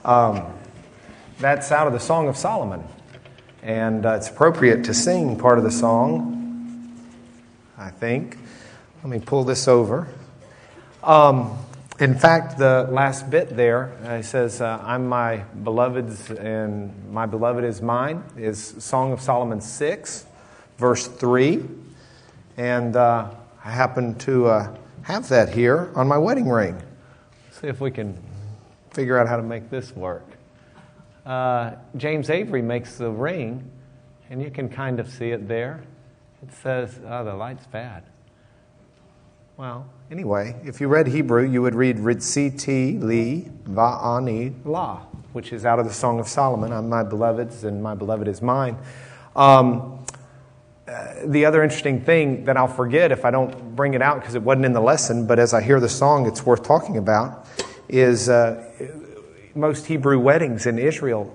That's out of the Song of Solomon. And it's appropriate to sing part of the song, I think. Let me pull this over. In fact, the last bit there, it says, I'm my beloved's and my beloved is mine, is Song of Solomon 6, verse 3. And I happen to have that here on my wedding ring. Let's see if we can figure out how to make this work. James Avery makes the ring, and you can kind of see it there. It says, oh, the light's bad. Well, anyway, if you read Hebrew, you would read Ritziti li va'ani la, which is out of the Song of Solomon. I'm my beloved's and my beloved is mine. The other interesting thing that I'll forget if I don't bring it out because it wasn't in the lesson, but as I hear the song, it's worth talking about, is most Hebrew weddings in Israel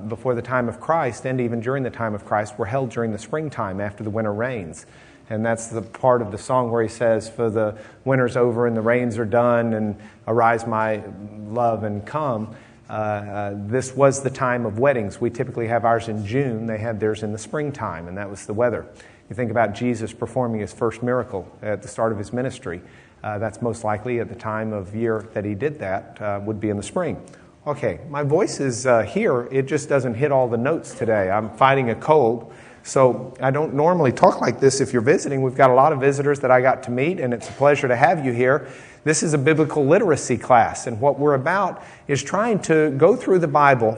before the time of Christ and even during the time of Christ were held during the springtime after the winter rains. And that's the part of the song where he says, for the winter's over and the rains are done and arise my love and come. This was the time of weddings. We typically have ours in June. They had theirs in the springtime, and that was the weather. You think about Jesus performing his first miracle at the start of his ministry. That's most likely at the time of year that he did that would be in the spring. Okay, my voice is here. It just doesn't hit all the notes today. I'm fighting a cold, so I don't normally talk like this if you're visiting. We've got a lot of visitors that I got to meet, and it's a pleasure to have you here. This is a biblical literacy class, and what we're about is trying to go through the Bible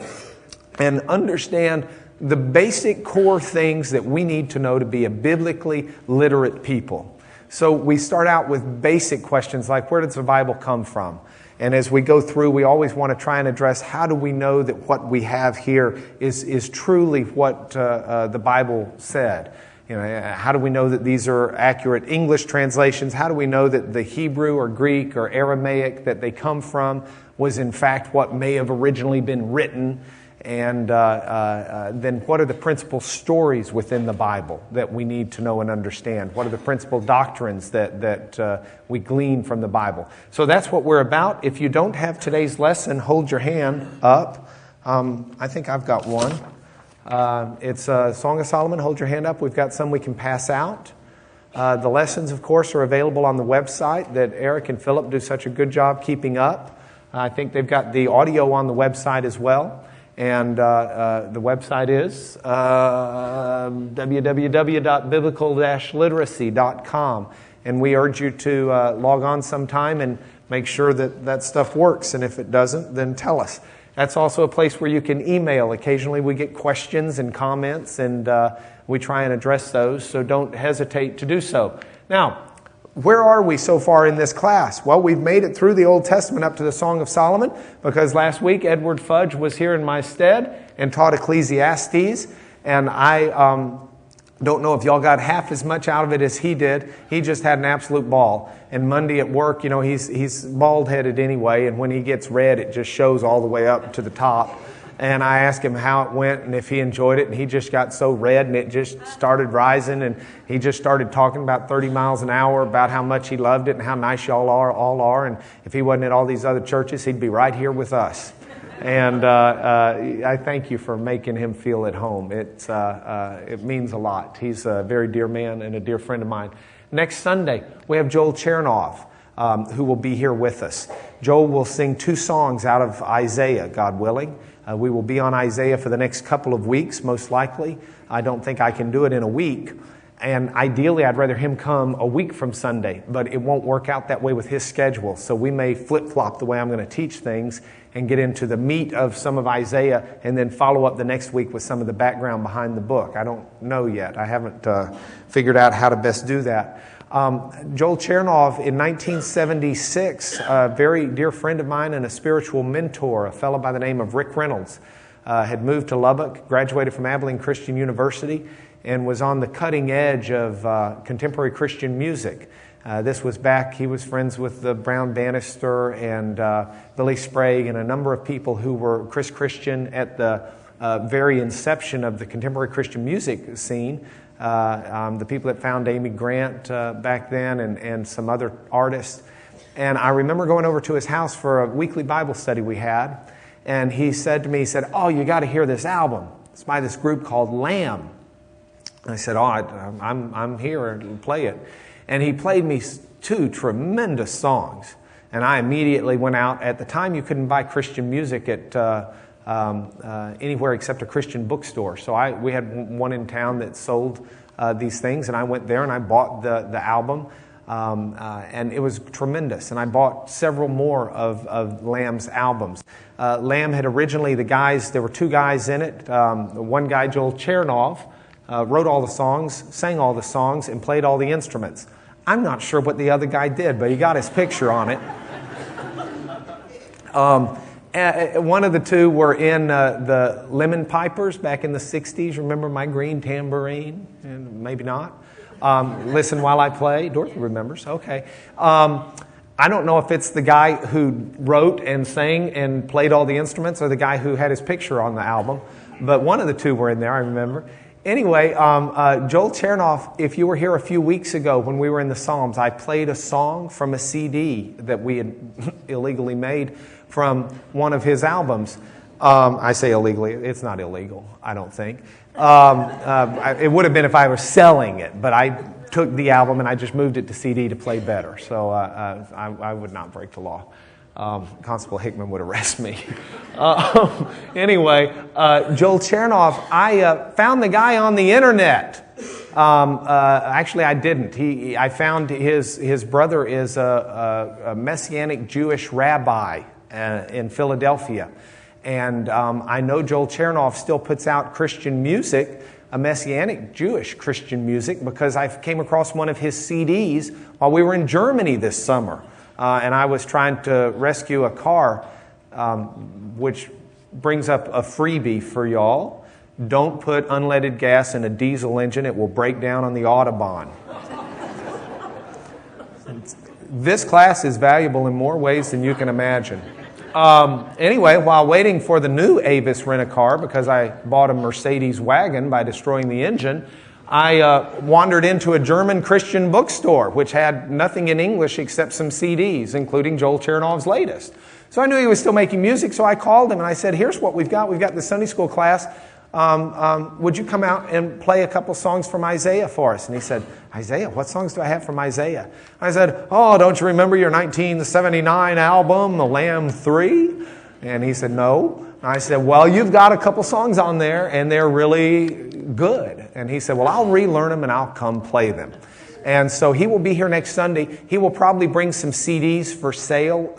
and understand the basic core things that we need to know to be a biblically literate people. So we start out with basic questions like, where does the Bible come from? And as we go through, we always want to try and address how do we know that what we have here is truly what the Bible said. You know, how do we know that these are accurate English translations? How do we know that the Hebrew or Greek or Aramaic that they come from was in fact what may have originally been written? And then what are the principal stories within the Bible that we need to know and understand? What are the principal doctrines that we glean from the Bible? So that's what we're about. If you don't have today's lesson, hold your hand up. I think I've got one. It's a Song of Solomon. Hold your hand up. We've got some we can pass out. The lessons, of course, are available on the website that Eric and Philip do such a good job keeping up. I think they've got the audio on the website as well. And the website is www.biblical-literacy.com. And we urge you to log on sometime and make sure that that stuff works. And if it doesn't, then tell us. That's also a place where you can email. Occasionally we get questions and comments, and we try and address those. So don't hesitate to do so. Now, where are we so far in this class? Well, we've made it through the Old Testament up to the Song of Solomon because last week Edward Fudge was here in my stead and taught Ecclesiastes. And I don't know if y'all got half as much out of it as he did. He just had an absolute ball. And Monday at work, you know, he's bald-headed anyway, and when he gets red, it just shows all the way up to the top. And I asked him how it went and if he enjoyed it, and he just got so red and it just started rising, and he just started talking about 30 miles an hour about how much he loved it and how nice y'all all are, and if he wasn't at all these other churches, he'd be right here with us. And I thank you for making him feel at home. It means a lot. He's a very dear man and a dear friend of mine. Next Sunday, we have Joel Chernoff, who will be here with us. Joel will sing 2 songs out of Isaiah, God willing. We will be on Isaiah for the next couple of weeks, most likely. I don't think I can do it in a week. And ideally, I'd rather him come a week from Sunday, but it won't work out that way with his schedule. So we may flip-flop the way I'm going to teach things and get into the meat of some of Isaiah and then follow up the next week with some of the background behind the book. I don't know yet. I haven't figured out how to best do that. Joel Chernoff, in 1976, a very dear friend of mine and a spiritual mentor, a fellow by the name of Rick Reynolds, had moved to Lubbock, graduated from Abilene Christian University, and was on the cutting edge of contemporary Christian music. This was back, he was friends with the Brown Bannister and Billy Sprague and a number of people who were Christian at the very inception of the contemporary Christian music scene. The people that found Amy Grant back then and some other artists. And I remember going over to his house for a weekly Bible study we had. And he said to me, he said, "Oh, you got to hear this album. It's by this group called Lamb." And I said, "Oh, I'm here to play it." And he played me 2 tremendous songs. And I immediately went out. At the time, you couldn't buy Christian music at anywhere except a Christian bookstore. So we had one in town that sold these things, and I went there and I bought the album. And it was tremendous. And I bought several more of Lamb's albums. Lamb had originally, there were 2 guys in it. One guy, Joel Chernoff, wrote all the songs, sang all the songs, and played all the instruments. I'm not sure what the other guy did, but he got his picture on it. One of the 2 were in the Lemon Pipers back in the 60s. Remember My Green Tambourine? And maybe not. Listen While I Play. Dorothy remembers. Okay. I don't know if it's the guy who wrote and sang and played all the instruments or the guy who had his picture on the album, but one of the 2 were in there, I remember. Anyway, Joel Chernoff, if you were here a few weeks ago when we were in the Psalms, I played a song from a CD that we had illegally made from one of his albums. I say illegally. It's not illegal, I don't think. It would have been if I was selling it, but I took the album and I just moved it to CD to play better. So I would not break the law. Constable Hickman would arrest me. Anyway, Joel Chernoff, I found the guy on the internet. Actually, I didn't. I found his brother is a Messianic Jewish rabbi in Philadelphia. And I know Joel Chernoff still puts out Christian music, a Messianic Jewish Christian music, because I came across one of his CDs while we were in Germany this summer. And I was trying to rescue a car, which brings up a freebie for y'all. Don't put unleaded gas in a diesel engine. It will break down on the Autobahn. This class is valuable in more ways than you can imagine. Anyway, while waiting for the new Avis rent-a-car, because I bought a Mercedes wagon by destroying the engine, I wandered into a German Christian bookstore, which had nothing in English except some CDs, including Joel Chernoff's latest. So I knew he was still making music, so I called him and I said, "Here's what we've got. We've got the Sunday school class. Would you come out and play a couple songs from Isaiah for us?" And he said, "Isaiah? What songs do I have from Isaiah?" I said, "Oh, don't you remember your 1979 album, The Lamb 3? And he said, "No." And I said, "Well, you've got a couple songs on there, and they're really good." And he said, "Well, I'll relearn them, and I'll come play them." And so he will be here next Sunday. He will probably bring some CDs for sale.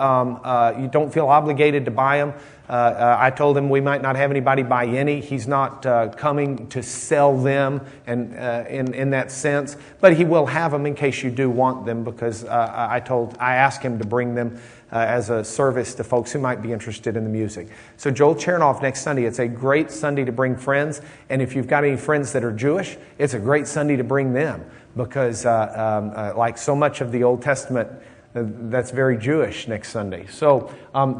You don't feel obligated to buy them. I told him we might not have anybody buy any. He's not coming to sell them and in that sense, but he will have them in case you do want them, because I asked him to bring them as a service to folks who might be interested in the music. So Joel Chernoff next Sunday. It's a great Sunday to bring friends, and if you've got any friends that are Jewish, it's a great Sunday to bring them, because like so much of the Old Testament, that's very Jewish next Sunday. So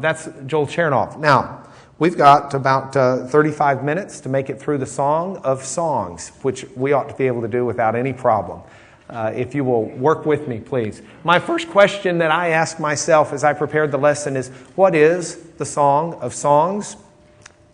that's Joel Chernoff. Now, we've got about 35 minutes to make it through the Song of Songs, which we ought to be able to do without any problem. If you will work with me, please. My first question that I asked myself as I prepared the lesson is, what is the Song of Songs?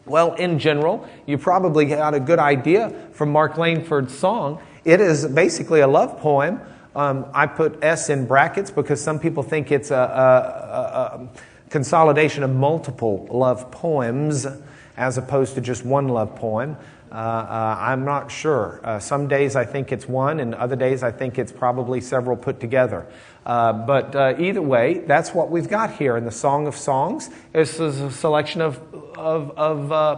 Well, in general, you probably got a good idea from Mark Langford's song. It is basically a love poem. I put S in brackets because some people think it's a consolidation of multiple love poems as opposed to just one love poem. I'm not sure. Some days I think it's one, and other days I think it's probably several put together. But either way, that's what we've got here in the Song of Songs. This is a selection of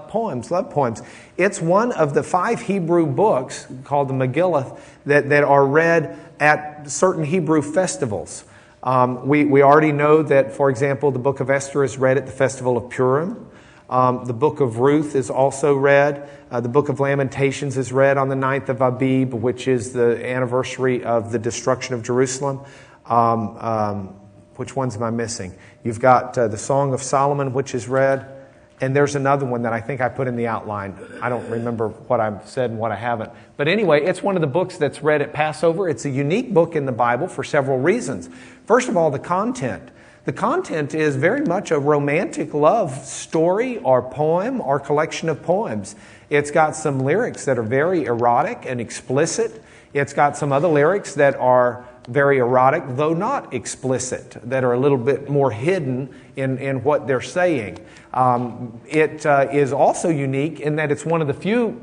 poems, love poems. It's one of the 5 Hebrew books called the Megillah that are read at certain Hebrew festivals. We already know that, for example, the book of Esther is read at the festival of Purim. The book of Ruth is also read. The book of Lamentations is read on the 9th of Abib, which is the anniversary of the destruction of Jerusalem. Which ones am I missing? You've got the Song of Solomon, which is read. And there's another one that I think I put in the outline. I don't remember what I've said and what I haven't. But anyway, it's one of the books that's read at Passover. It's a unique book in the Bible for several reasons. First of all, the content. The content is very much a romantic love story or poem or collection of poems. It's got some lyrics that are very erotic and explicit. It's got some other lyrics that are very erotic, though not explicit, that are a little bit more hidden in what they're saying. It is also unique in that it's one of the few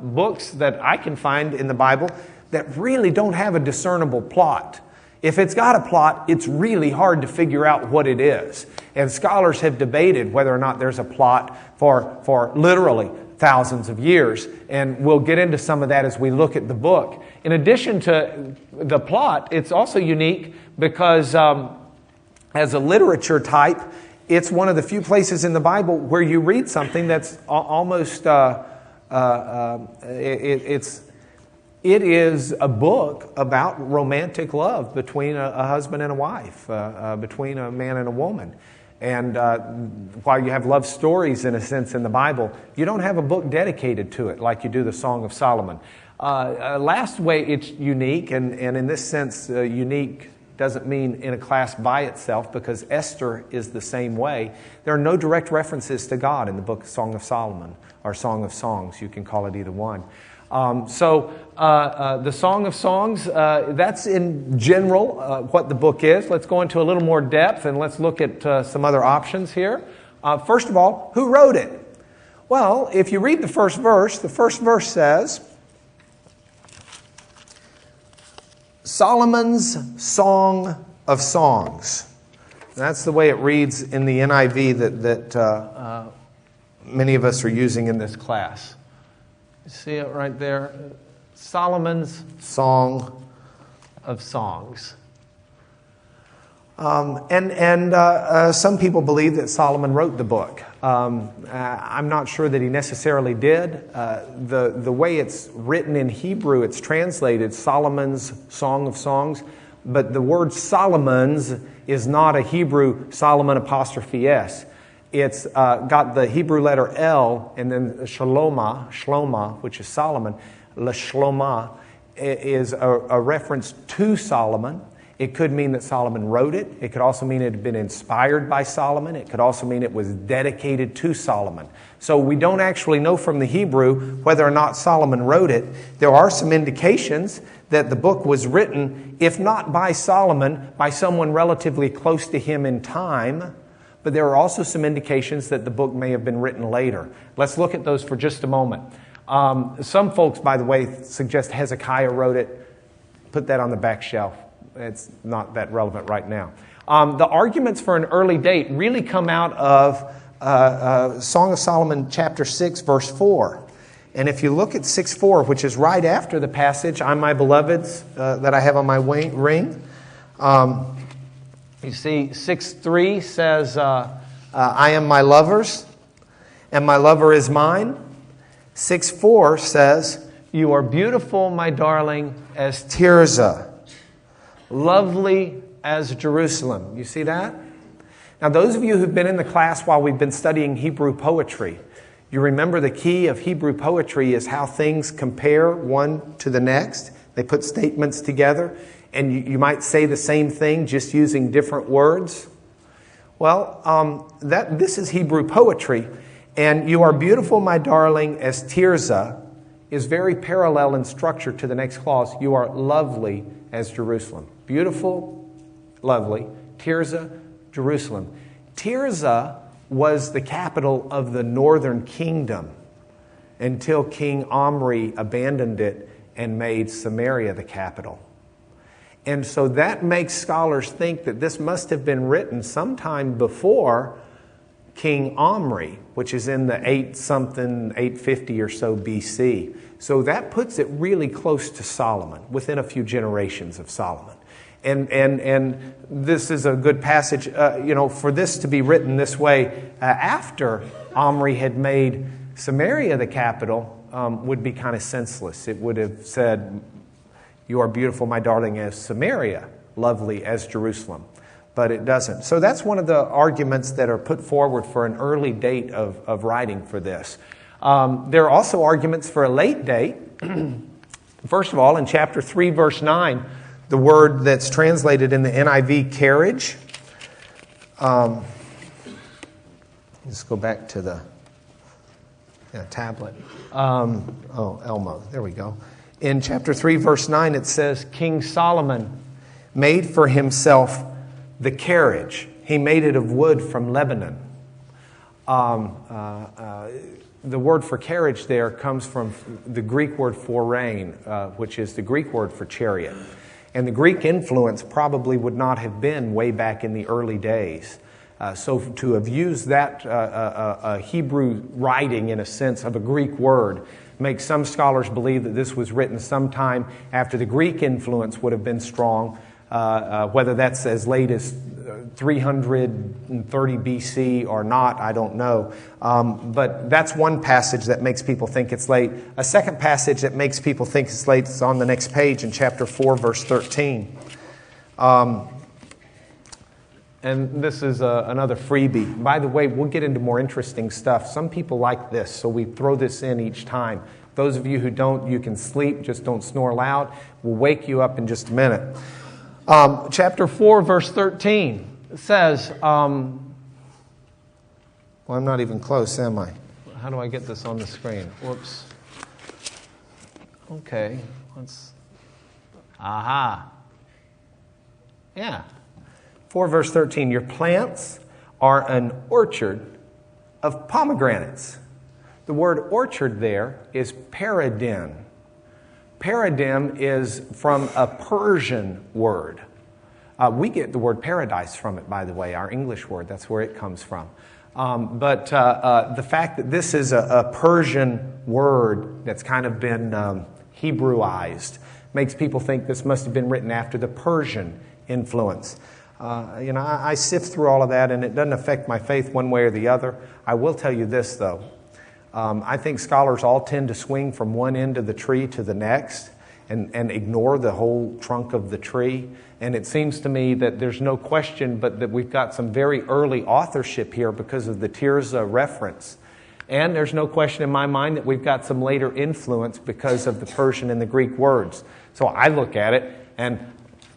books that I can find in the Bible that really don't have a discernible plot. If it's got a plot, it's really hard to figure out what it is. And scholars have debated whether or not there's a plot for literally thousands of years. And we'll get into some of that as we look at the book. In addition to the plot, it's also unique because as a literature type, it's one of the few places in the Bible where you read something that's almost, it is a book about romantic love between a husband and a wife, between a man and a woman. And while you have love stories, in a sense, in the Bible, you don't have a book dedicated to it like you do the Song of Solomon. Last way, it's unique, and in this sense, unique doesn't mean in a class by itself, because Esther is the same way. There are no direct references to God in the book Song of Solomon or Song of Songs. You can call it either one. The Song of Songs, that's in general what the book is. Let's go into a little more depth and let's look at some other options here. First of all, who wrote it? Well, if you read the first verse says, Solomon's Song of Songs. That's the way it reads in the NIV that many of us are using in this class. You see it right there? Solomon's Song of Songs. Some people believe that Solomon wrote the book. I'm not sure that he necessarily did. The way it's written in Hebrew, it's translated Solomon's Song of Songs, but the word Solomon's is not a Hebrew Solomon apostrophe S. It's got the Hebrew letter L and then Shloma, which is Solomon. Shloma is a reference to Solomon. It could mean that Solomon wrote it. It could also mean it had been inspired by Solomon. It could also mean it was dedicated to Solomon. So we don't actually know from the Hebrew whether or not Solomon wrote it. There are some indications that the book was written, if not by Solomon, by someone relatively close to him in time. But there are also some indications that the book may have been written later. Let's look at those for just a moment. Some folks, by the way, suggest Hezekiah wrote it. Put that on the back shelf. It's not that relevant right now. The arguments for an early date really come out of Song of Solomon chapter 6, verse 4. And if you look at 6:4, which is right after the passage, I'm my beloved's, that I have on my ring, you see 6:3 says, I am my lover's, and my lover is mine. 6:4 says, you are beautiful, my darling, as Tirzah, lovely as Jerusalem. You see that? Now, those of you who've been in the class while we've been studying Hebrew poetry, you remember the key of Hebrew poetry is how things compare one to the next. They put statements together, and you might say the same thing just using different words. Well, this is Hebrew poetry, and you are beautiful, my darling, as Tirzah is very parallel in structure to the next clause. You are lovely as Jerusalem. Beautiful, lovely. Tirzah, Jerusalem. Tirzah was the capital of the northern kingdom until King Omri abandoned it and made Samaria the capital. And so that makes scholars think that this must have been written sometime before King Omri, which is in the 850 or so BC. So that puts it really close to Solomon, within a few generations of Solomon. And this is a good passage, for this to be written this way after Omri had made Samaria the capital would be kind of senseless. It would have said, you are beautiful, my darling, as Samaria, lovely as Jerusalem. But it doesn't. So that's one of the arguments that are put forward for an early date of writing for this. There are also arguments for a late date. First of all, in chapter 3, verse 9, the word that's translated in the NIV, carriage, Let's go back to the tablet. Elmo. There we go. In chapter 3, verse 9, it says, King Solomon made for himself the carriage. He made it of wood from Lebanon. The word for carriage there comes from the Greek word foreign, which is the Greek word for chariot. And the Greek influence probably would not have been way back in the early days. So to have used that Hebrew writing, in a sense, of a Greek word, makes some scholars believe that this was written sometime after the Greek influence would have been strong, whether that's as late as 330 BC or not, I don't know. But that's one passage that makes people think it's late. A second passage that makes people think it's late is on the next page in chapter 4, verse 13. And this is another freebie. By the way, we'll get into more interesting stuff. Some people like this, so we throw this in each time. Those of you who don't, you can sleep, just don't snore loud. We'll wake you up in just a minute. Chapter 4, verse 13 says, well, I'm not even close, am I? How do I get this on the screen? Whoops. Okay. Aha. Yeah. 4 verse 13, your plants are an orchard of pomegranates. The word orchard there is paradim. Paradim is from a Persian word. We get the word paradise from it, by the way, our English word. That's where it comes from. But the fact that this is a Persian word that's kind of been Hebrewized makes people think this must have been written after the Persian influence. I sift through all of that, and it doesn't affect my faith one way or the other. I will tell you this, though. I think scholars all tend to swing from one end of the tree to the next and ignore the whole trunk of the tree. And it seems to me that there's no question but that we've got some very early authorship here because of the Tirzah reference. And there's no question in my mind that we've got some later influence because of the Persian and the Greek words. So I look at it, and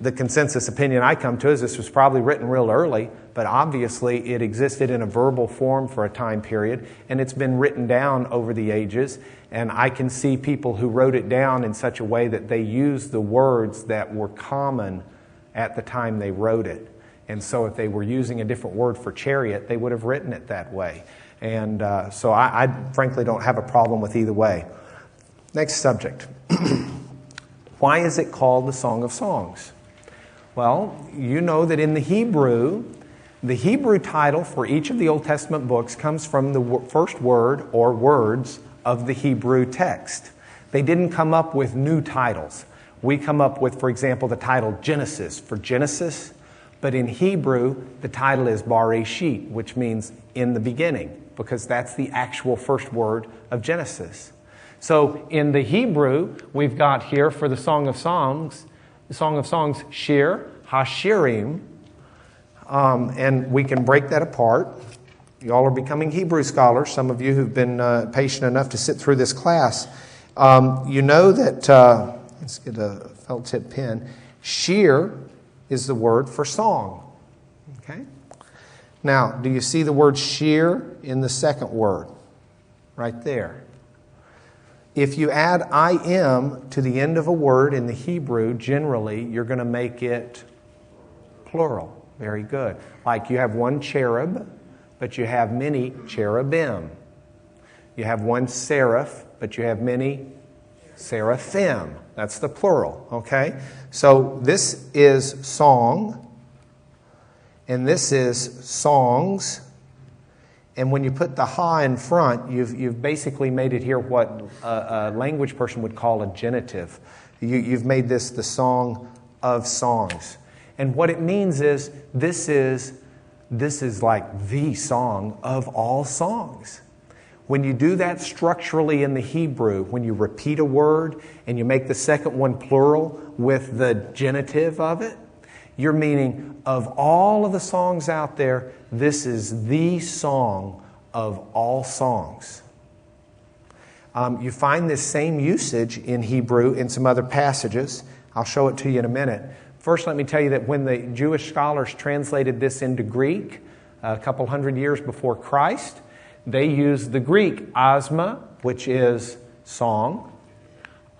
the consensus opinion I come to is this was probably written real early, but obviously it existed in a verbal form for a time period, and it's been written down over the ages, and I can see people who wrote it down in such a way that they used the words that were common at the time they wrote it. And so if they were using a different word for chariot, they would have written it that way. And so I frankly don't have a problem with either way. Next subject. Why is it called the Song of Songs? Well, you know that in the Hebrew title for each of the Old Testament books comes from the first word or words of the Hebrew text. They didn't come up with new titles. We come up with, for example, the title Genesis for Genesis, but in Hebrew, the title is Bareshit, which means in the beginning, because that's the actual first word of Genesis. So in the Hebrew, we've got here for the Song of Songs, Shir, Hashirim, and we can break that apart. You all are becoming Hebrew scholars, some of you who've been patient enough to sit through this class. You know that, let's get a felt tip pen, Shir is the word for song. Okay? Now, do you see the word shir in the second word? Right there. If you add im to the end of a word in the Hebrew, generally, you're going to make it plural. Very good. Like you have one cherub, but you have many cherubim. You have one seraph, but you have many seraphim. That's the plural, okay? So this is song, and this is songs. And when you put the ha in front, you've basically made it here what a language person would call a genitive. You've made this the song of songs. And what it means is this is like the song of all songs. When you do that structurally in the Hebrew, when you repeat a word and you make the second one plural with the genitive of it, you're meaning of all of the songs out there, this is the song of all songs. You find this same usage in Hebrew in some other passages. I'll show it to you in a minute. First, let me tell you that when the Jewish scholars translated this into Greek, a couple hundred years before Christ, they used the Greek asma, which is song,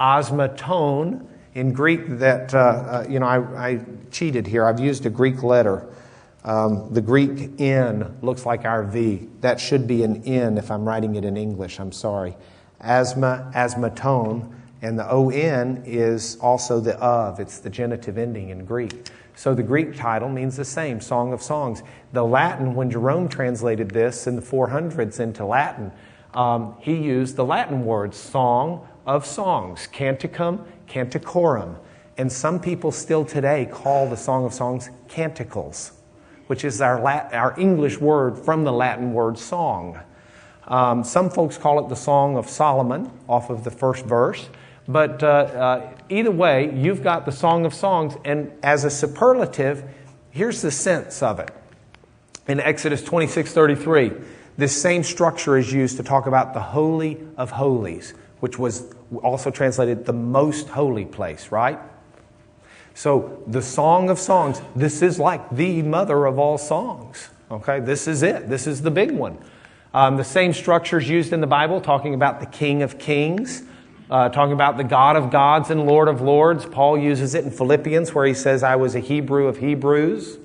asmatone. In Greek, that, I cheated here. I've used a Greek letter. The Greek N looks like our V. That should be an N if I'm writing it in English. I'm sorry. Asma, asmatone. And the O-N is also the of. It's the genitive ending in Greek. So the Greek title means the same, Song of Songs. The Latin, when Jerome translated this in the 400s into Latin, he used the Latin word Song of Songs, canticum, canticorum. And some people still today call the Song of Songs canticles, which is our English word from the Latin word song. Some folks call it the Song of Solomon off of the first verse. But either way, you've got the Song of Songs, and as a superlative, here's the sense of it. In Exodus 26:33, this same structure is used to talk about the Holy of Holies, which was also translated the most holy place, right? So the Song of Songs, this is like the mother of all songs. Okay, this is it. This is the big one. The same structure is used in the Bible, talking about the King of Kings, talking about the God of gods and Lord of lords. Paul uses it in Philippians where he says, I was a Hebrew of Hebrews.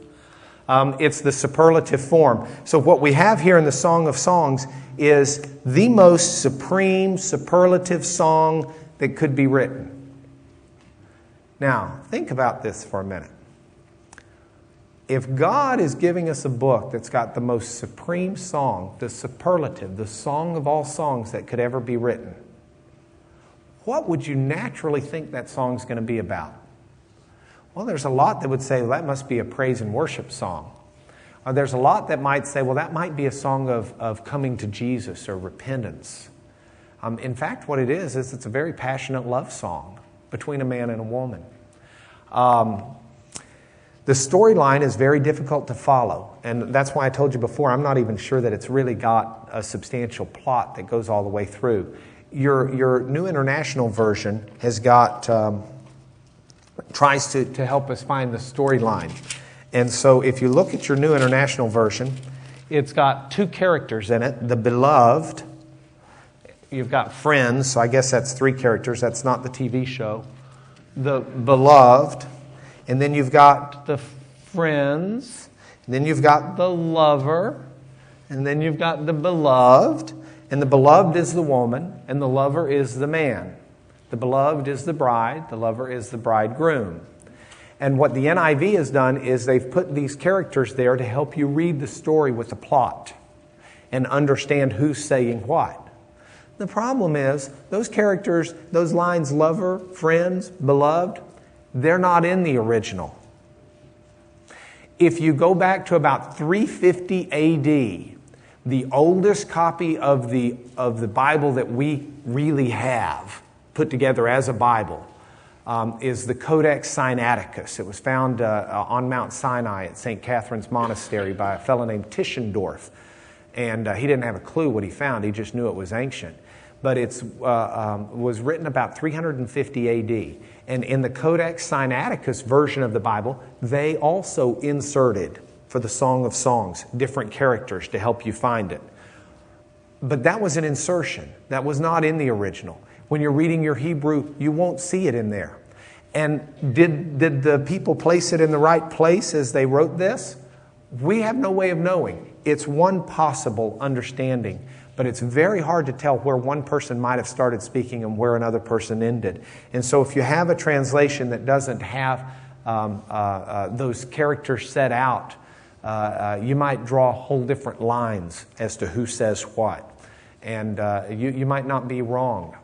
It's the superlative form. So what we have here in the Song of Songs is the most supreme superlative song that could be written. Now, think about this for a minute. If God is giving us a book that's got the most supreme song, the superlative, the song of all songs that could ever be written, what would you naturally think that song's going to be about? Well, there's a lot that would say, well, that must be a praise and worship song. Or there's a lot that might say, well, that might be a song of coming to Jesus or repentance. In fact, what it is it's a very passionate love song between a man and a woman. The storyline is very difficult to follow, and that's why I told you before, I'm not even sure that it's really got a substantial plot that goes all the way through. Your New International Version has got, tries to help us find the storyline. And so if you look at your New International Version, it's got two characters in it, the beloved. You've got friends, so I guess that's three characters. That's not the TV show. The beloved. And then you've got the friends. And then you've got the lover. And then you've got the beloved. And the beloved is the woman, and the lover is the man. The beloved is the bride, the lover is the bridegroom. And what the NIV has done is they've put these characters there to help you read the story with the plot and understand who's saying what. The problem is, those characters, those lines, lover, friends, beloved, they're not in the original. If you go back to about 350 A.D., the oldest copy of the Bible that we really have put together as a Bible is the Codex Sinaiticus. It was found on Mount Sinai at St. Catherine's Monastery by a fellow named Tischendorf. And he didn't have a clue what he found. He just knew it was ancient. But it was written about 350 A.D. And in the Codex Sinaiticus version of the Bible, they also inserted, for the Song of Songs, different characters to help you find it. But that was an insertion. That was not in the original. When you're reading your Hebrew, you won't see it in there. And did the people place it in the right place as they wrote this? We have no way of knowing. It's one possible understanding, but it's very hard to tell where one person might have started speaking and where another person ended. And so if you have a translation that doesn't have those characters set out, you might draw whole different lines as to who says what. And you might not be wrong.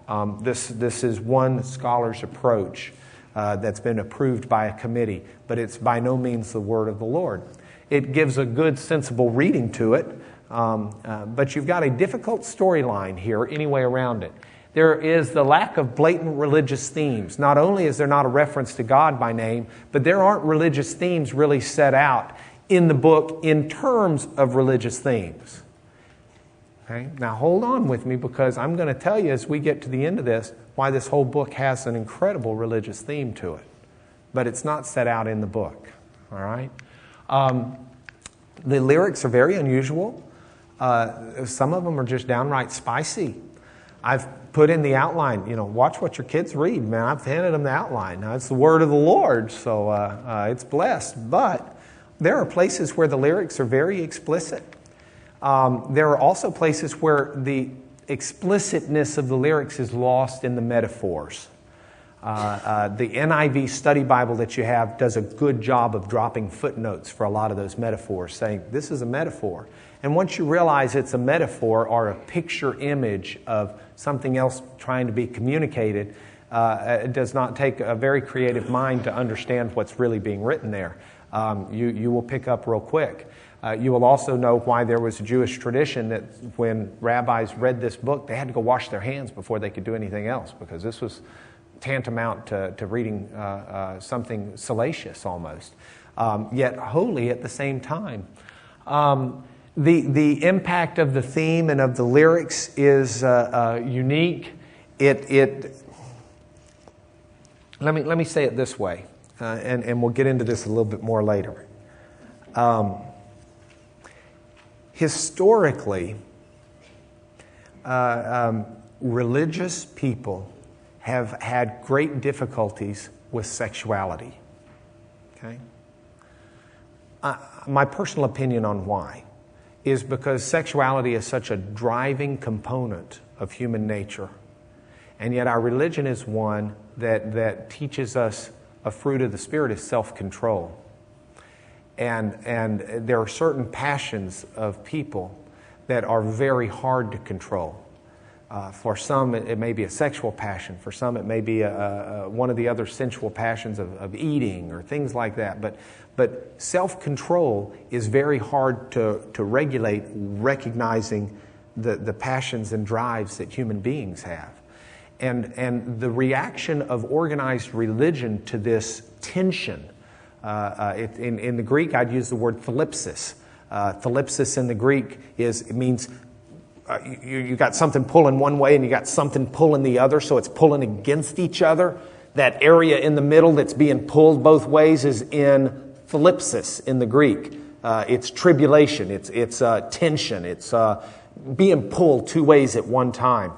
This is one scholar's approach that's been approved by a committee, but it's by no means the word of the Lord. It gives a good, sensible reading to it, but you've got a difficult storyline here anyway around it. There is the lack of blatant religious themes. Not only is there not a reference to God by name, but there aren't religious themes really set out in the book in terms of religious themes. Okay? Now hold on with me, because I'm going to tell you as we get to the end of this why this whole book has an incredible religious theme to it. but it's not set out in the book. All right? The lyrics are very unusual. Some of them are just downright spicy. I've put in the outline, watch what your kids read, man. I've handed them the outline. Now, it's the word of the Lord, so it's blessed. But there are places where the lyrics are very explicit. There are also places where the explicitness of the lyrics is lost in the metaphors. The NIV study Bible that you have does a good job of dropping footnotes for a lot of those metaphors, saying this is a metaphor. And once you realize it's a metaphor or a picture image of something else trying to be communicated, it does not take a very creative mind to understand what's really being written there. You will pick up real quick. You will also know why there was a Jewish tradition that when rabbis read this book, they had to go wash their hands before they could do anything else, because this was tantamount to reading something salacious almost, yet holy at the same time. The impact of the theme and of the lyrics is unique. Let me say it this way, and we'll get into this a little bit more later. Historically, religious people have had great difficulties with sexuality. Okay? My personal opinion on why is because sexuality is such a driving component of human nature. And yet our religion is one that teaches us a fruit of the Spirit is self-control. And there are certain passions of people that are very hard to control. For some, it may be a sexual passion. For some, it may be one of the other sensual passions of eating or things like that. But self-control is very hard to regulate, recognizing the passions and drives that human beings have. And the reaction of organized religion to this tension, in the Greek, I'd use the word thalipsis. Thalipsis in the Greek means you got something pulling one way and you got something pulling the other, so it's pulling against each other. That area in the middle that's being pulled both ways is in thalipsis in the Greek. It's tribulation, it's tension, it's being pulled two ways at one time.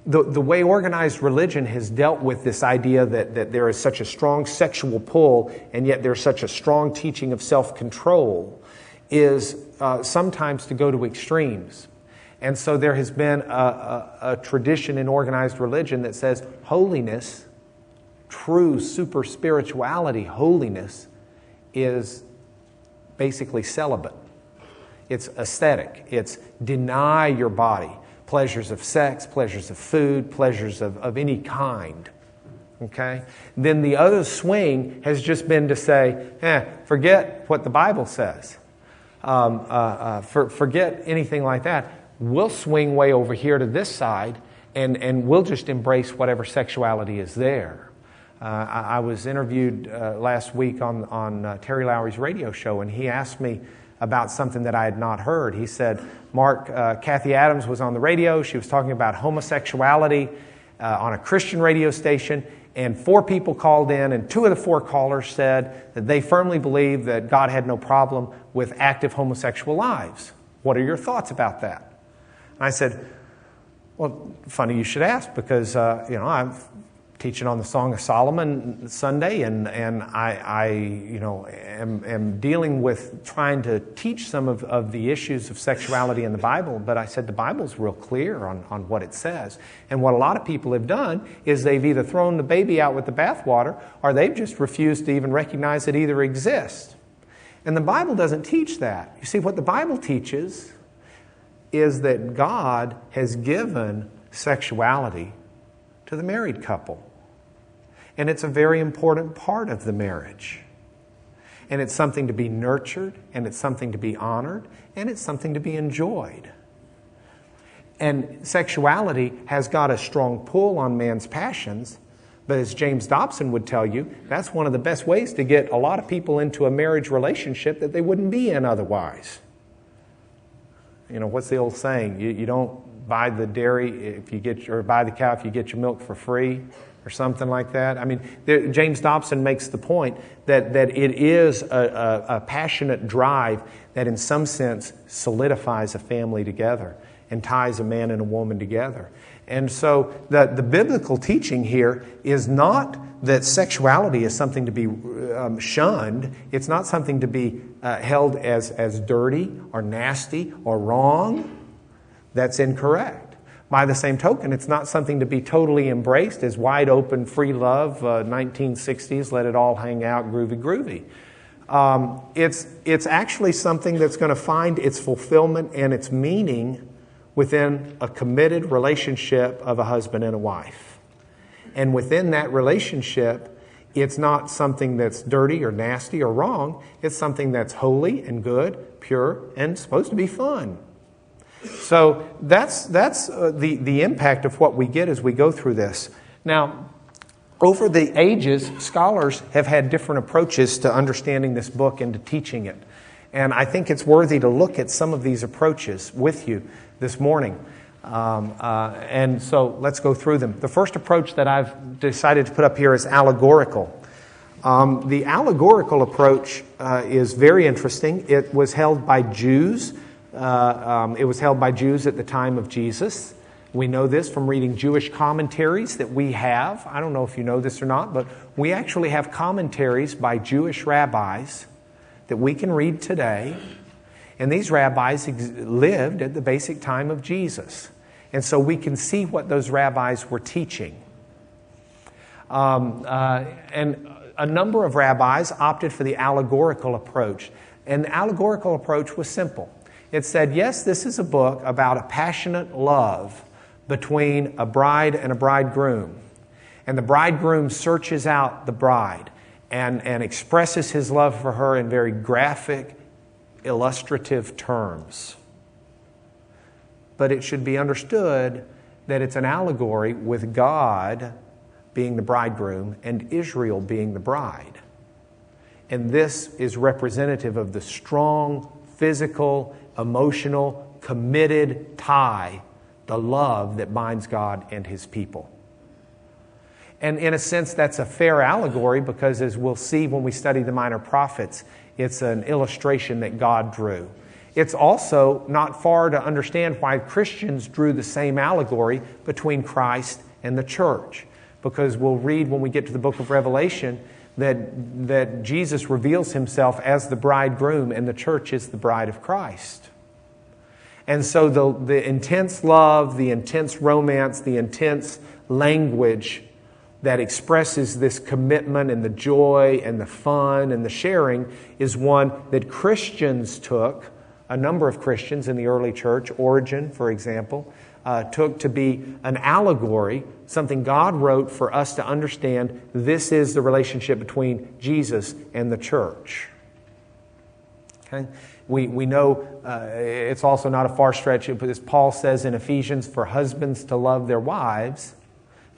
The way organized religion has dealt with this idea that there is such a strong sexual pull and yet there's such a strong teaching of self-control is sometimes to go to extremes. And so there has been a tradition in organized religion that says holiness, true super spirituality, holiness, is basically celibate. It's ascetic. It's deny your body. Pleasures of sex, pleasures of food, pleasures of any kind. Okay? Then the other swing has just been to say, forget what the Bible says. Forget anything like that. We'll swing way over here to this side, and we'll just embrace whatever sexuality is there. I was interviewed last week on Terry Lowry's radio show, and he asked me about something that I had not heard. He said, Mark, Kathy Adams was on the radio. She was talking about homosexuality on a Christian radio station, and 4 people called in, and 2 of the 4 callers said that they firmly believe that God had no problem with active homosexual lives. What are your thoughts about that? And I said, well, funny you should ask, because I'm teaching on the Song of Solomon Sunday, and I am dealing with trying to teach some of the issues of sexuality in the Bible. But I said the Bible's real clear on what it says. And what a lot of people have done is they've either thrown the baby out with the bathwater, or they've just refused to even recognize it either exists. And the Bible doesn't teach that. You see, what the Bible teaches is that God has given sexuality to the married couple. And it's a very important part of the marriage. And it's something to be nurtured, and it's something to be honored, and it's something to be enjoyed. And sexuality has got a strong pull on man's passions, but as James Dobson would tell you, that's one of the best ways to get a lot of people into a marriage relationship that they wouldn't be in otherwise. What's the old saying? You don't buy the dairy or buy the cow if you get your milk for free. or something like that. I mean, James Dobson makes the point that it is a passionate drive that in some sense solidifies a family together and ties a man and a woman together. And so the biblical teaching here is not that sexuality is something to be shunned. It's not something to be held as dirty or nasty or wrong. That's incorrect. By the same token, it's not something to be totally embraced as wide open, free love, 1960s, let it all hang out, groovy. It's actually something that's going to find its fulfillment and its meaning within a committed relationship of a husband and a wife. And within that relationship, it's not something that's dirty or nasty or wrong. It's something that's holy and good, pure, and supposed to be fun. So that's the impact of what we get as we go through this. Now, over the ages, scholars have had different approaches to understanding this book and to teaching it. And I think it's worthy to look at some of these approaches with you this morning. And so let's go through them. The first approach that I've decided to put up here is allegorical. The allegorical approach is very interesting. It was held by Jews. It was held by Jews at the time of Jesus. We know this from reading Jewish commentaries that we have. I don't know if you know this or not, but we actually have commentaries by Jewish rabbis that we can read today. And these rabbis lived at the basic time of Jesus. And so we can see what those rabbis were teaching. And a number of rabbis opted for the allegorical approach. And the allegorical approach was simple. It said, yes, this is a book about a passionate love between a bride and a bridegroom. And the bridegroom searches out the bride and expresses his love for her in very graphic, illustrative terms. But it should be understood that it's an allegory with God being the bridegroom and Israel being the bride. And this is representative of the strong, physical, emotional, committed tie, the love that binds God and His people. And in a sense, that's a fair allegory because, as we'll see when we study the Minor Prophets, it's an illustration that God drew. It's also not far to understand why Christians drew the same allegory between Christ and the church. Because we'll read when we get to the book of Revelation that Jesus reveals Himself as the bridegroom and the church is the bride of Christ. And so the intense love, the intense romance, the intense language that expresses this commitment and the joy and the fun and the sharing is one that Christians took, a number of Christians in the early church, Origen, for example, took to be an allegory, something God wrote for us to understand this is the relationship between Jesus and the church. Okay? We know it's also not a far stretch, as Paul says in Ephesians, for husbands to love their wives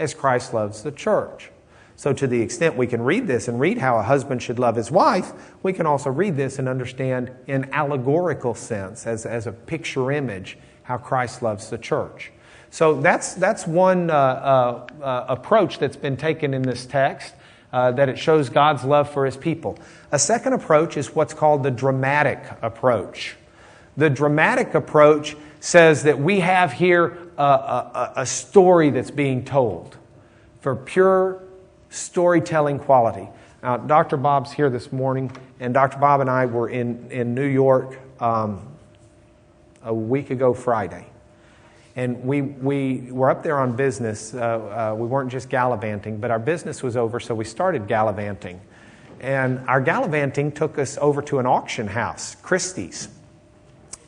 as Christ loves the church. So to the extent we can read this and read how a husband should love his wife, we can also read this and understand in allegorical sense, as a picture image, how Christ loves the church. So that's one approach that's been taken in this text, that it shows God's love for His people. A second approach is what's called the dramatic approach. The dramatic approach says that we have here a story that's being told for pure storytelling quality. Now, Dr. Bob's here this morning, and Dr. Bob and I were in New York a week ago Friday. And we were up there on business. We weren't just gallivanting, but our business was over, so we started gallivanting. And our gallivanting took us over to an auction house, Christie's.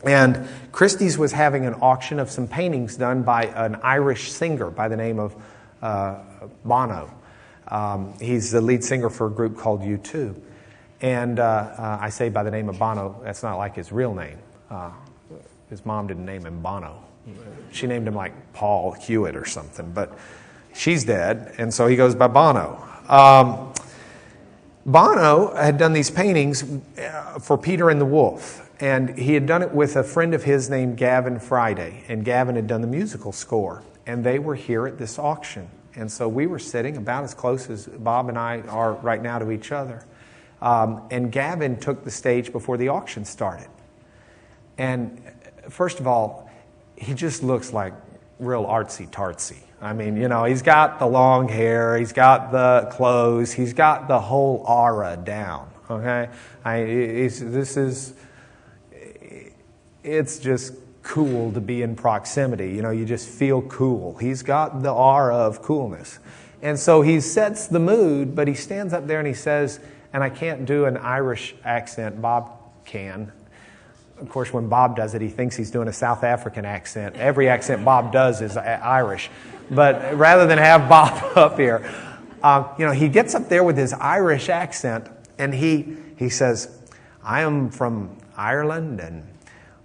And Christie's was having an auction of some paintings done by an Irish singer by the name of Bono. He's the lead singer for a group called U2. And I say by the name of Bono, that's not like his real name. His mom didn't name him Bono. She named him like Paul Hewitt or something, but she's dead, and so he goes by Bono. Bono had done these paintings for Peter and the Wolf, and he had done it with a friend of his named Gavin Friday, and Gavin had done the musical score, and they were here at this auction. And so we were sitting about as close as Bob and I are right now to each other. And Gavin took the stage before the auction started. And first of all, he just looks like real artsy-tartsy. I mean, he's got the long hair, he's got the clothes, he's got the whole aura down, okay? It's just cool to be in proximity. You just feel cool. He's got the aura of coolness. And so he sets the mood, but he stands up there and he says, and I can't do an Irish accent, Bob can. Of course, when Bob does it, he thinks he's doing a South African accent. Every accent Bob does is Irish. But rather than have Bob up here, he gets up there with his Irish accent, and he says, I am from Ireland, and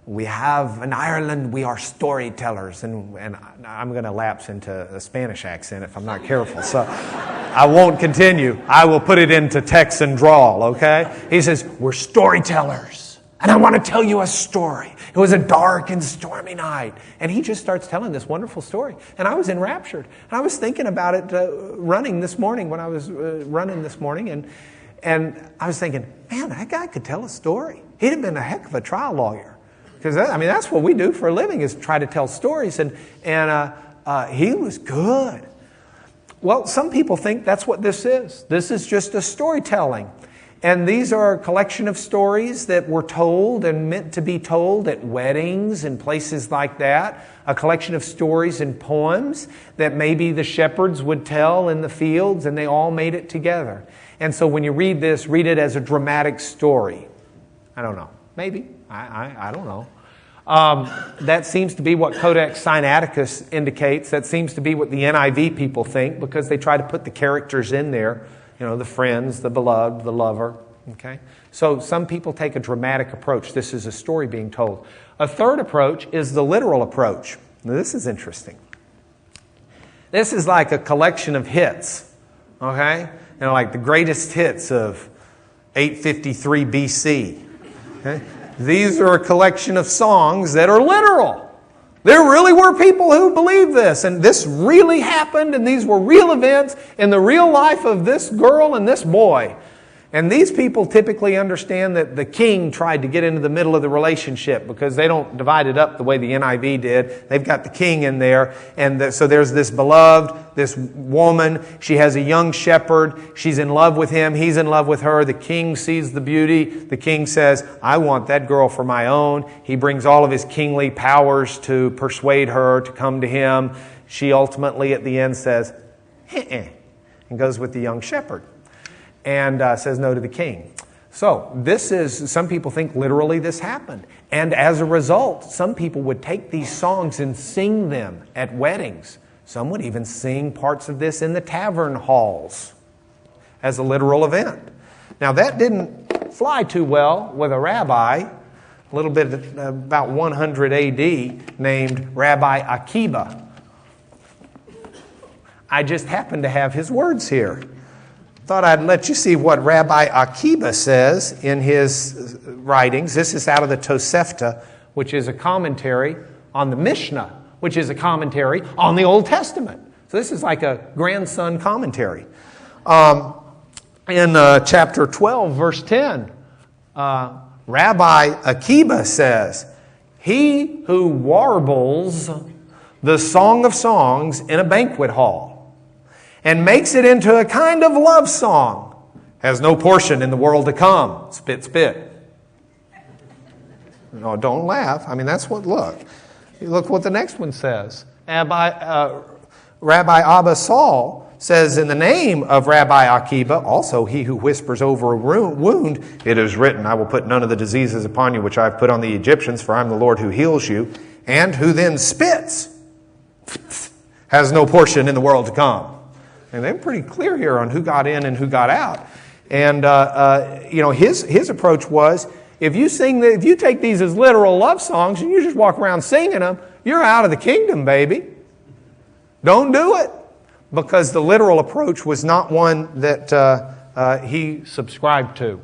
we have, in Ireland, we are storytellers. And I'm going to lapse into a Spanish accent if I'm not careful. So I won't continue. I will put it into Texan drawl, okay? He says, we're storytellers. And I want to tell you a story. It was a dark and stormy night. And he just starts telling this wonderful story. And I was enraptured. And I was thinking about it running this morning when I was running this morning. And I was thinking, man, that guy could tell a story. He'd have been a heck of a trial lawyer. Because, that's what we do for a living is try to tell stories. And he was good. Well, some people think that's what this is. This is just a storytelling. And these are a collection of stories that were told and meant to be told at weddings and places like that. A collection of stories and poems that maybe the shepherds would tell in the fields, and they all made it together. And so when you read this, read it as a dramatic story. I don't know. Maybe. I don't know. That seems to be what Codex Sinaiticus indicates. That seems to be what the NIV people think, because they try to put the characters in there. The friends, the beloved, the lover. Okay? So some people take a dramatic approach. This is a story being told. A third approach is the literal approach. Now, this is interesting. This is like a collection of hits. Okay? Like the greatest hits of 853 BC. Okay? These are a collection of songs that are literal. There really were people who believed this, and this really happened, and these were real events in the real life of this girl and this boy. And these people typically understand that the king tried to get into the middle of the relationship because they don't divide it up the way the NIV did. They've got the king in there. And so there's this beloved, this woman. She has a young shepherd. She's in love with him. He's in love with her. The king sees the beauty. The king says, I want that girl for my own. He brings all of his kingly powers to persuade her to come to him. She ultimately at the end says, and goes with the young shepherd. And says no to the king. So some people think literally this happened. And as a result, some people would take these songs and sing them at weddings. Some would even sing parts of this in the tavern halls as a literal event. Now that didn't fly too well with a rabbi, a little bit about 100 AD, named Rabbi Akiba. I just happen to have his words here. Thought I'd let you see what Rabbi Akiba says in his writings. This is out of the Tosefta, which is a commentary on the Mishnah, which is a commentary on the Old Testament. So this is like a grandson commentary. In chapter 12, verse 10, Rabbi Akiba says, he who warbles the Song of Songs in a banquet hall and makes it into a kind of love song, has no portion in the world to come. Spit, spit. No, don't laugh. That's what, look what the next one says. Rabbi Abba Saul says, in the name of Rabbi Akiba, also he who whispers over a wound, it is written, I will put none of the diseases upon you which I have put on the Egyptians, for I am the Lord who heals you. And who then spits, has no portion in the world to come. And they're pretty clear here on who got in and who got out. And his approach was, if you take these as literal love songs and you just walk around singing them, you're out of the kingdom, baby. Don't do it, because the literal approach was not one that he subscribed to.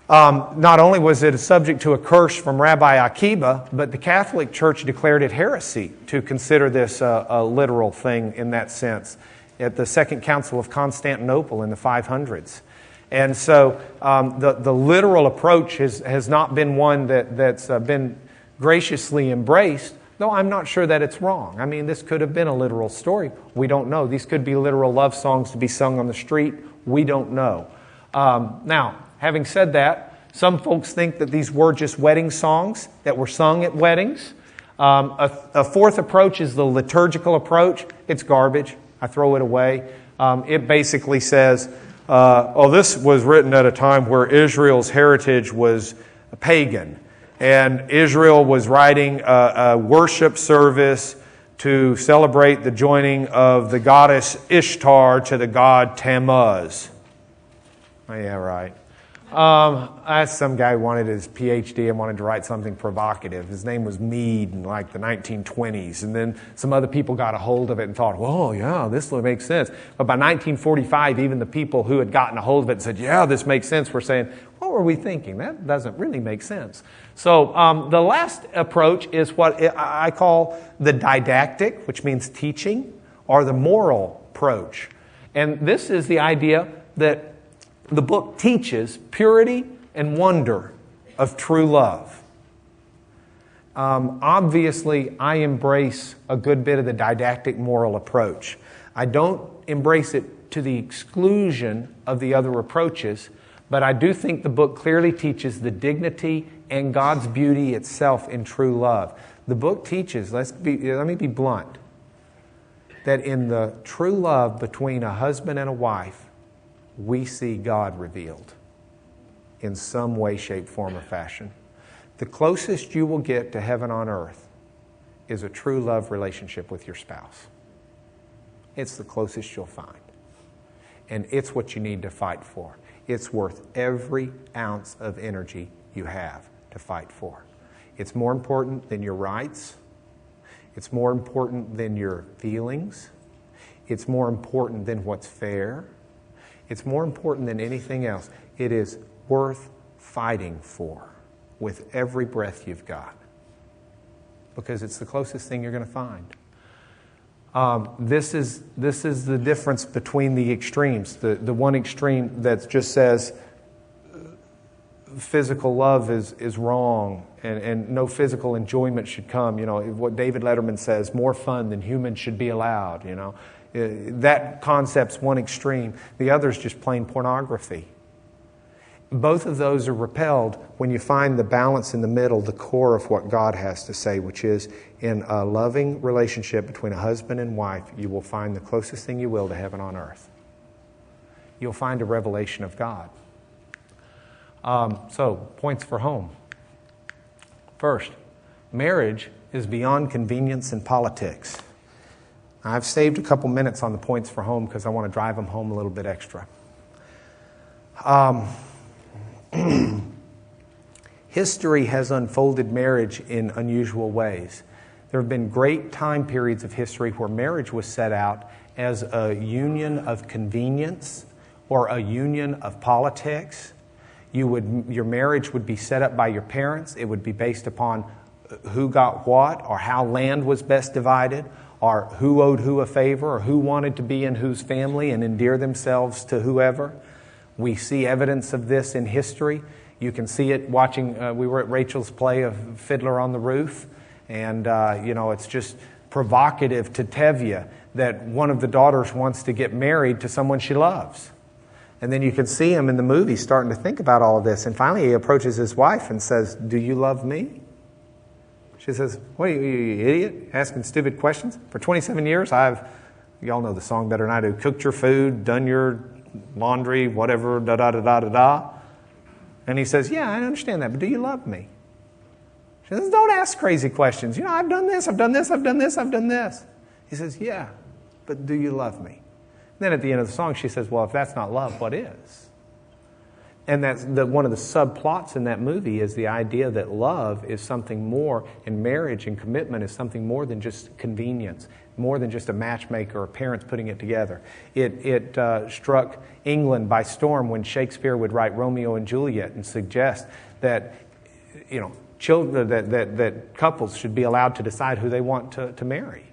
Not only was it subject to a curse from Rabbi Akiba, but the Catholic Church declared it heresy to consider this a literal thing in that sense. at the Second Council of Constantinople in the 500s. And so the literal approach has not been one that's been graciously embraced, though I'm not sure that it's wrong. I mean, this could have been a literal story. We don't know. These could be literal love songs to be sung on the street. We don't know. Now, having said that, some folks think that these were just wedding songs that were sung at weddings. A fourth approach is the liturgical approach. It's garbage. I throw it away. It basically says, this was written at a time where Israel's heritage was pagan. And Israel was writing a worship service to celebrate the joining of the goddess Ishtar to the god Tammuz. Oh, yeah, right. Some guy wanted his PhD and wanted to write something provocative. His name was Mead in like the 1920s. And then some other people got a hold of it and thought, whoa, yeah, this will make sense. But by 1945, even the people who had gotten a hold of it and said, yeah, this makes sense, were saying, what were we thinking? That doesn't really make sense. So the last approach is what I call the didactic, which means teaching, or the moral approach. And this is the idea that the book teaches purity and wonder of true love. Obviously, I embrace a good bit of the didactic moral approach. I don't embrace it to the exclusion of the other approaches, but I do think the book clearly teaches the dignity and God's beauty itself in true love. The book teaches, let me be blunt, that in the true love between a husband and a wife, we see God revealed in some way, shape, form, or fashion. The closest you will get to heaven on earth is a true love relationship with your spouse. It's the closest you'll find. And it's what you need to fight for. It's worth every ounce of energy you have to fight for. It's more important than your rights. It's more important than your feelings. It's more important than what's fair. It's more important than anything else. It is worth fighting for with every breath you've got, because it's the closest thing you're going to find. This is the difference between the extremes. The one extreme that just says physical love is wrong and no physical enjoyment should come. You know, what David Letterman says, more fun than humans should be allowed, you know. That concept's one extreme. The other is just plain pornography. Both of those are repelled when you find the balance in the middle, the core of what God has to say, which is in a loving relationship between a husband and wife, you will find the closest thing you will to heaven on earth. You'll find a revelation of God. So, points for home. First, marriage is beyond convenience and politics. I've saved a couple minutes on the points for home because I want to drive them home a little bit extra. History has unfolded marriage in unusual ways. There have been great time periods of history where marriage was set out as a union of convenience or a union of politics. Your marriage would be set up by your parents. It would be based upon who got what, or how land was best divided, or who owed who a favor, or who wanted to be in whose family and endear themselves to whoever. We see evidence of this in history. You can see it watching, we were at Rachel's play of Fiddler on the Roof, and it's just provocative to Tevye that one of the daughters wants to get married to someone she loves. And then you can see him in the movie starting to think about all of this, and finally he approaches his wife and says, "Do you love me?" She says, "What are you idiot? Asking stupid questions? For 27 years, y'all know the song better than I do, cooked your food, done your laundry, whatever, da-da-da-da-da-da." And he says, "Yeah, I understand that, but do you love me?" She says, "Don't ask crazy questions. I've done this, I've done this, I've done this, I've done this." He says, "Yeah, but do you love me?" And then at the end of the song, she says, "Well, if that's not love, what is?" And that's one of the subplots in that movie is the idea that love is something more, and marriage and commitment is something more than just convenience, more than just a matchmaker or parents putting it together. It struck England by storm when Shakespeare would write Romeo and Juliet and suggest that children, that couples should be allowed to decide who they want to marry.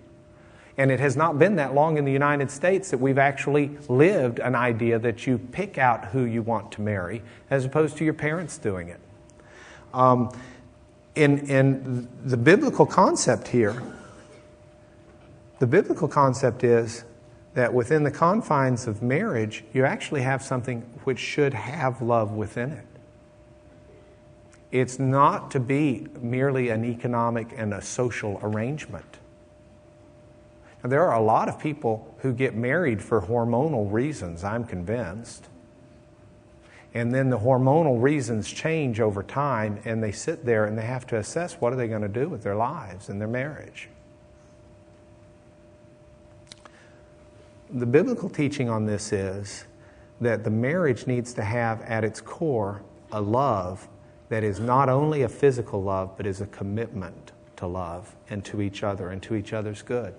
And it has not been that long in the United States that we've actually lived an idea that you pick out who you want to marry as opposed to your parents doing it. In the biblical concept here, the biblical concept is that within the confines of marriage, you actually have something which should have love within it. It's not to be merely an economic and a social arrangement. Now, there are a lot of people who get married for hormonal reasons, I'm convinced. And then the hormonal reasons change over time, and they sit there and they have to assess what are they going to do with their lives and their marriage. The biblical teaching on this is that the marriage needs to have at its core a love that is not only a physical love, but is a commitment to love and to each other and to each other's good.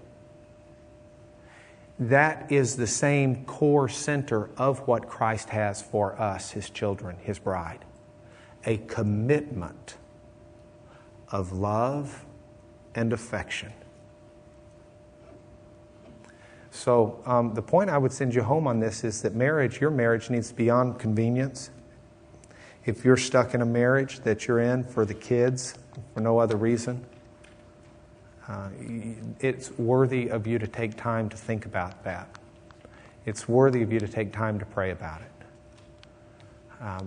That is the same core center of what Christ has for us, His children, His bride. A commitment of love and affection. So the point I would send you home on this is that your marriage needs to be beyond convenience. If you're stuck in a marriage that you're in for the kids, for no other reason, it's worthy of you to take time to think about that. It's worthy of you to take time to pray about it.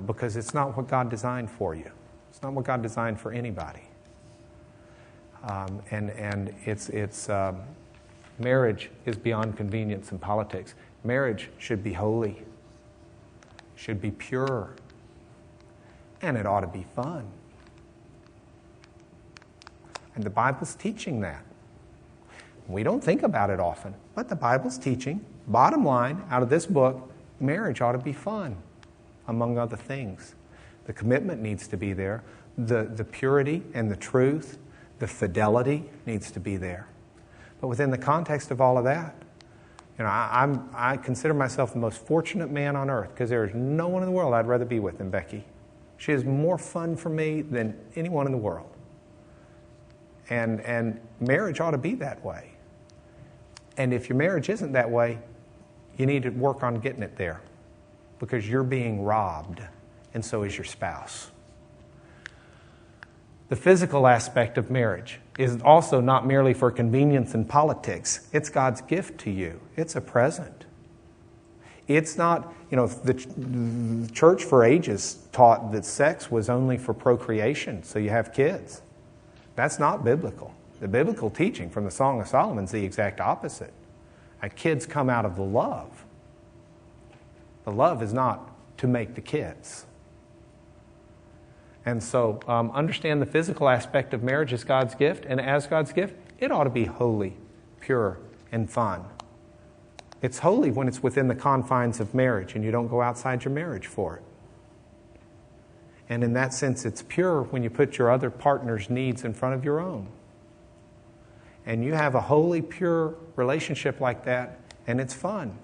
Because it's not what God designed for you. It's not what God designed for anybody. And marriage is beyond convenience and politics. Marriage should be holy, should be pure, and it ought to be fun. And the Bible's teaching that. We don't think about it often, but the Bible's teaching, bottom line, out of this book, marriage ought to be fun, among other things. The commitment needs to be there. The purity and the truth, the fidelity needs to be there. But within the context of all of that, I consider myself the most fortunate man on earth because there is no one in the world I'd rather be with than Becky. She is more fun for me than anyone in the world. And marriage ought to be that way. And if your marriage isn't that way, you need to work on getting it there because you're being robbed, and so is your spouse. The physical aspect of marriage is also not merely for convenience and politics. It's God's gift to you. It's a present. It's not, the church for ages taught that sex was only for procreation, so you have kids. That's not biblical. The biblical teaching from the Song of Solomon is the exact opposite. Kids come out of the love. The love is not to make the kids. And so understand the physical aspect of marriage as God's gift, and as God's gift, it ought to be holy, pure, and fun. It's holy when it's within the confines of marriage and you don't go outside your marriage for it. And in that sense, it's pure when you put your other partner's needs in front of your own. And you have a holy, pure relationship like that, and it's fun,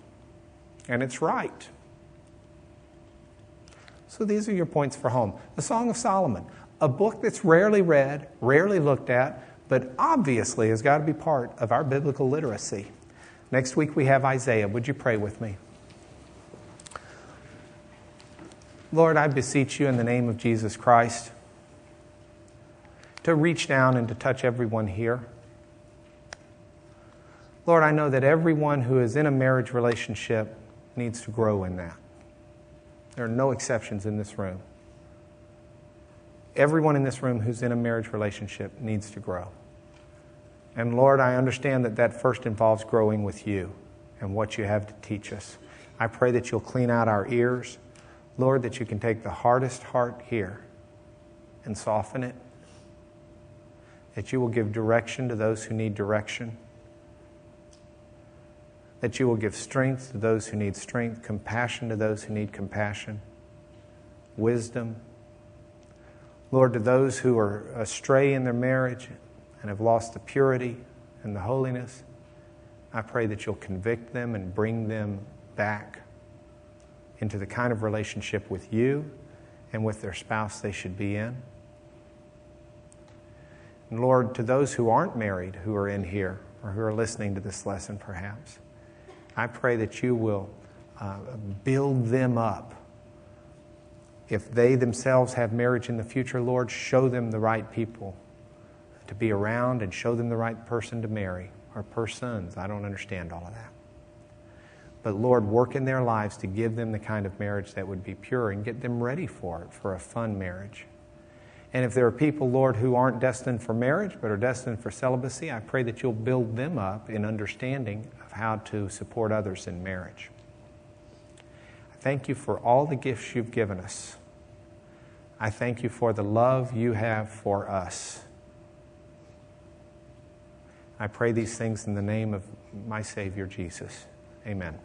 and it's right. So these are your points for home. The Song of Solomon, a book that's rarely read, rarely looked at, but obviously has got to be part of our biblical literacy. Next week we have Isaiah. Would you pray with me? Lord, I beseech you in the name of Jesus Christ to reach down and to touch everyone here. Lord, I know that everyone who is in a marriage relationship needs to grow in that. There are no exceptions in this room. Everyone in this room who's in a marriage relationship needs to grow. And Lord, I understand that that first involves growing with you and what you have to teach us. I pray that you'll clean out our ears. Lord, that you can take the hardest heart here and soften it. That you will give direction to those who need direction. That you will give strength to those who need strength, compassion to those who need compassion, wisdom. Lord, to those who are astray in their marriage and have lost the purity and the holiness, I pray that you'll convict them and bring them back into the kind of relationship with you and with their spouse they should be in. And Lord, to those who aren't married, who are in here, or who are listening to this lesson perhaps. I pray that you will build them up. If they themselves have marriage in the future, Lord, show them the right people to be around and show them the right person to marry, or persons. I don't understand all of that. But Lord, work in their lives to give them the kind of marriage that would be pure and get them ready for it, for a fun marriage. And if there are people, Lord, who aren't destined for marriage but are destined for celibacy, I pray that you'll build them up in understanding of how to support others in marriage. I thank you for all the gifts you've given us. I thank you for the love you have for us. I pray these things in the name of my Savior, Jesus. Amen.